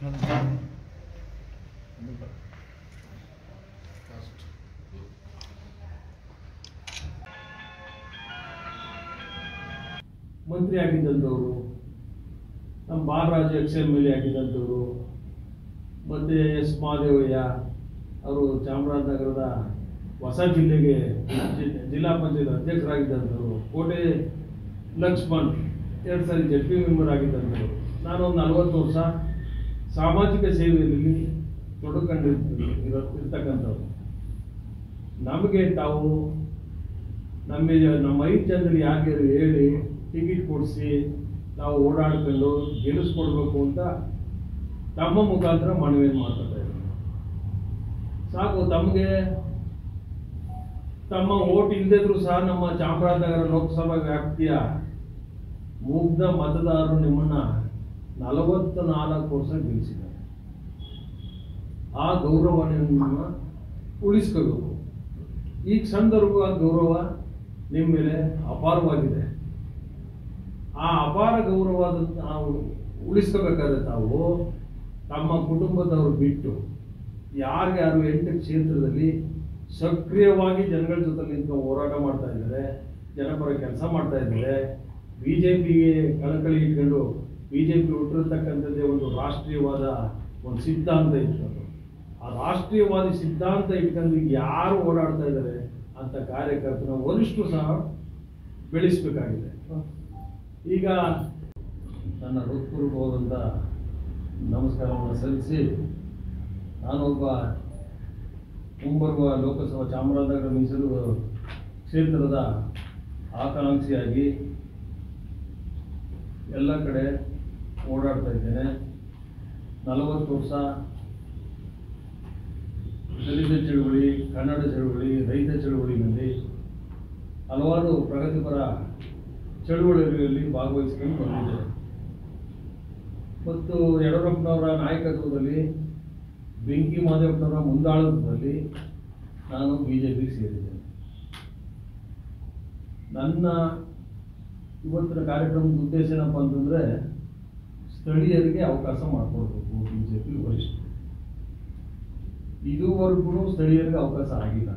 ಮಂತ್ರಿ ಆಗಿದ್ದಂಥವ್ರು, ನಮ್ಮ ಬಾಲರಾಜು XMLA ಆಗಿದ್ದಂಥವ್ರು, ಮತ್ತು S Mahadevaiah ಅವರು ಚಾಮರಾಜನಗರದ ಹೊಸ ಜಿಲ್ಲೆಗೆ ಜಿಲ್ಲಾ ಪಂಚಾಯತ್ ಅಧ್ಯಕ್ಷರಾಗಿದ್ದಂಥವ್ರು, ಕೋಟೆ ಲಕ್ಷ್ಮಣ್ 2 ಸಾರಿ ZP ಮೆಂಬರ್ ಆಗಿದ್ದಂಥವ್ರು. ನಾನೊಂದು 40 ವರ್ಷ ಸಾಮಾಜಿಕ ಸೇವೆಯಲ್ಲಿ ತೊಡಕೊಂಡಿರ್ತಕ್ಕಂಥವ್ರು. ನಮಗೆ ತಾವು ನಮ್ಮ 5 ಜನರಲ್ಲಿ ಯಾಕೆ ಹೇಳಿ ಟಿಕೆಟ್ ಕೊಡಿಸಿ ನಾವು ಓಡಾಡ್ಕೊಂಡು ಗೆಲ್ಲಿಸ್ಕೊಡ್ಬೇಕು ಅಂತ ತಮ್ಮ ಮುಖಾಂತರ ಮನವಿಯನ್ನು ಮಾಡ್ತಾ ಇದ್ದಾರೆ. ಸಾಕು, ತಮಗೆ ತಮ್ಮ ಓಟ್ ಇಲ್ಲದಿದ್ರು ಸಹ ನಮ್ಮ ಚಾಮರಾಜನಗರ ಲೋಕಸಭಾ ವ್ಯಾಪ್ತಿಯ ಮುಗ್ಧ ಮತದಾರರು ನಿಮ್ಮನ್ನ 44 ವರ್ಷ ಗೆಲ್ಲಿಸಿದ್ದಾರೆ. ಆ ಗೌರವವನ್ನು ಉಳಿಸ್ಕೋಬೇಕು. ಈ ಸಂದರ್ಭ ಗೌರವ ನಿಮ್ಮ ಮೇಲೆ ಅಪಾರವಾಗಿದೆ. ಆ ಅಪಾರ ಗೌರವದ ಉಳಿಸ್ಕೋಬೇಕಾದ್ರೆ ತಾವು ತಮ್ಮ ಕುಟುಂಬದವರು ಬಿಟ್ಟು ಯಾರ್ಯಾರು 8 ಕ್ಷೇತ್ರದಲ್ಲಿ ಸಕ್ರಿಯವಾಗಿ ಜನಗಳ ಜೊತೆ ನಿಂತ್ಕೊಂಡು ಹೋರಾಟ ಮಾಡ್ತಾ ಇದ್ದಾರೆ, ಜನಪರ ಕೆಲಸ ಮಾಡ್ತಾ ಇದ್ದಾರೆ, BJPಗೆ ಕಳಕಳಿ ಇಟ್ಕೊಂಡು BJP ಹುಟ್ಟಿರ್ತಕ್ಕಂಥದ್ದೇ ಒಂದು ರಾಷ್ಟ್ರೀಯವಾದ ಒಂದು ಸಿದ್ಧಾಂತ ಇಟ್ಕೊಂಡು ಆ ರಾಷ್ಟ್ರೀಯವಾದಿ ಸಿದ್ಧಾಂತ ಇಟ್ಕೊಂಡು ಯಾರು ಓಡಾಡ್ತಾ ಇದ್ದಾರೆ ಅಂತ ಕಾರ್ಯಕರ್ತನ ವರಿಷ್ಠರು ಸಹ ಬೆಳೆಸಬೇಕಾಗಿದೆ. ಈಗ ನನ್ನ ಹೃತ್ಪೂರ್ವಕವಾದಂಥ ನಮಸ್ಕಾರವನ್ನು ಸಲ್ಲಿಸಿ, ನಾನೊಬ್ಬ ಮುಂಬರುವ ಲೋಕಸಭಾ ಚಾಮರಾಜನಗರ ಮೀಸಲು ಕ್ಷೇತ್ರದ ಆಕಾಂಕ್ಷಿಯಾಗಿ ಎಲ್ಲ ಕಡೆ ಓಡಾಡ್ತಾ ಇದ್ದೇನೆ. 40 ವರ್ಷ ದಲಿತ ಚಳುವಳಿ, ಕನ್ನಡ ಚಳುವಳಿ, ರೈತ ಚಳುವಳಿನಲ್ಲಿ ಹಲವಾರು ಪ್ರಗತಿಪರ ಚಳುವಳಿಗಳಲ್ಲಿ ಭಾಗವಹಿಸಿಕೊಂಡು ಬಂದಿದ್ದೇನೆ. ಮತ್ತು ಯಡಿಯೂರಪ್ಪನವರ ನಾಯಕತ್ವದಲ್ಲಿ, ಬೆಂಕಿ ಮಹದೇವಪ್ಪನವರ ಮುಂದಾಳತ್ವದಲ್ಲಿ ನಾನು BJPಗೆ ಸೇರಿದ್ದೇನೆ. ನನ್ನ ಇವತ್ತಿನ ಕಾರ್ಯಕ್ರಮದ ಉದ್ದೇಶ ಏನಪ್ಪ ಅಂತಂದರೆ, ಸ್ಥಳೀಯರಿಗೆ ಅವಕಾಶ ಮಾಡಿಕೊಡ್ಬೇಕು. BJP ವರಿಷ್ಠ ಇದುವರೆಗೂ ಸ್ಥಳೀಯರಿಗೆ ಅವಕಾಶ ಆಗಿಲ್ಲ.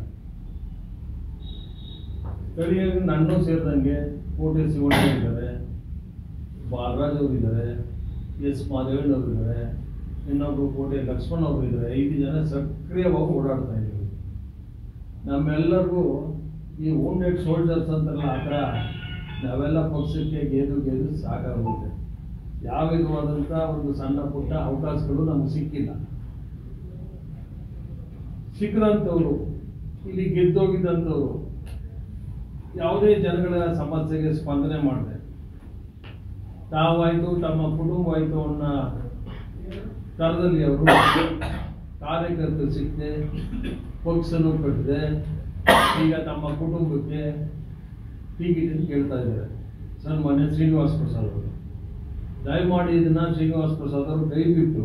ಸ್ಥಳೀಯರಿಗೆ ನನ್ನೂ ಸೇರಿದಂಗೆ ಕೋಟೆ ಶಿವಣ್ಣ ಇದ್ದಾರೆ, ಬಾಲರಾಜ್ ಅವರು ಇದ್ದಾರೆ, ಎಸ್ ಮಹಾದೇವಣ್ಣವರು ಇದ್ದಾರೆ, ಇನ್ನೊಬ್ಬರು ಕೋಟೆ ಲಕ್ಷ್ಮಣ್ ಅವರು ಇದ್ದಾರೆ. 5 ಜನ ಸಕ್ರಿಯವಾಗಿ ಓಡಾಡ್ತಾ ಇದ್ದೀವಿ. ನಮ್ಮೆಲ್ಲರಿಗೂ ಈ wounded soldiers ಅಂತಾರಲ್ಲ, ಆ ಥರ ನಾವೆಲ್ಲ ಪಕ್ಷಕ್ಕೆ ಗೆದ್ದು ಸಾಕಾಗುತ್ತೆ. ಯಾವ ವಿಧವಾದಂಥ ಒಂದು ಸಣ್ಣ ಪುಟ್ಟ ಅವಕಾಶಗಳು ನಮ್ಗೆ ಸಿಕ್ಕಿಲ್ಲ. ಸಿಕ್ಕದಂಥವ್ರು, ಇಲ್ಲಿ ಗೆದ್ದೋಗಿದ್ದಂಥವ್ರು ಯಾವುದೇ ಜನಗಳ ಸಮಸ್ಯೆಗೆ ಸ್ಪಂದನೆ ಮಾಡಿದೆ, ತಾವಾಯಿತು ತಮ್ಮ ಕುಟುಂಬ ಆಯಿತು ಅನ್ನೋ ಸ್ಥಳದಲ್ಲಿ ಅವರು ಕಾರ್ಯಕರ್ತರು ಸಿಕ್ಕದೆ ಪಕ್ಷನೂ ಕಟ್ಟಿದೆ. ಈಗ ತಮ್ಮ ಕುಟುಂಬಕ್ಕೆ ಟಿಕೆಟ್ ಕೇಳ್ತಾ ಇದ್ದಾರೆ. ಸನ್ಮಾನ್ಯ ಶ್ರೀನಿವಾಸ ಪ್ರಸಾದ್ ಅವರು, ದಯಮಾಡಿ ಇದನ್ನ ಶ್ರೀನಿವಾಸ ಪ್ರಸಾದ್ ಅವರು ಕೈ ಬಿಟ್ಟು,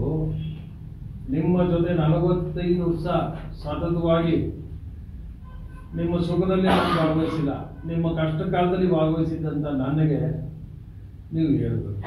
ನಿಮ್ಮ ಜೊತೆ 45 ವರ್ಷ ಸತತವಾಗಿ ನಿಮ್ಮ ಸುಖದಲ್ಲಿ ನಾನು ಭಾಗವಹಿಸಿಲ್ಲ, ನಿಮ್ಮ ಕಷ್ಟ ಕಾಲದಲ್ಲಿ ಭಾಗವಹಿಸಿದ್ದಂಥ ನನಗೆ ನೀವು ಹೇಳಬೇಕು.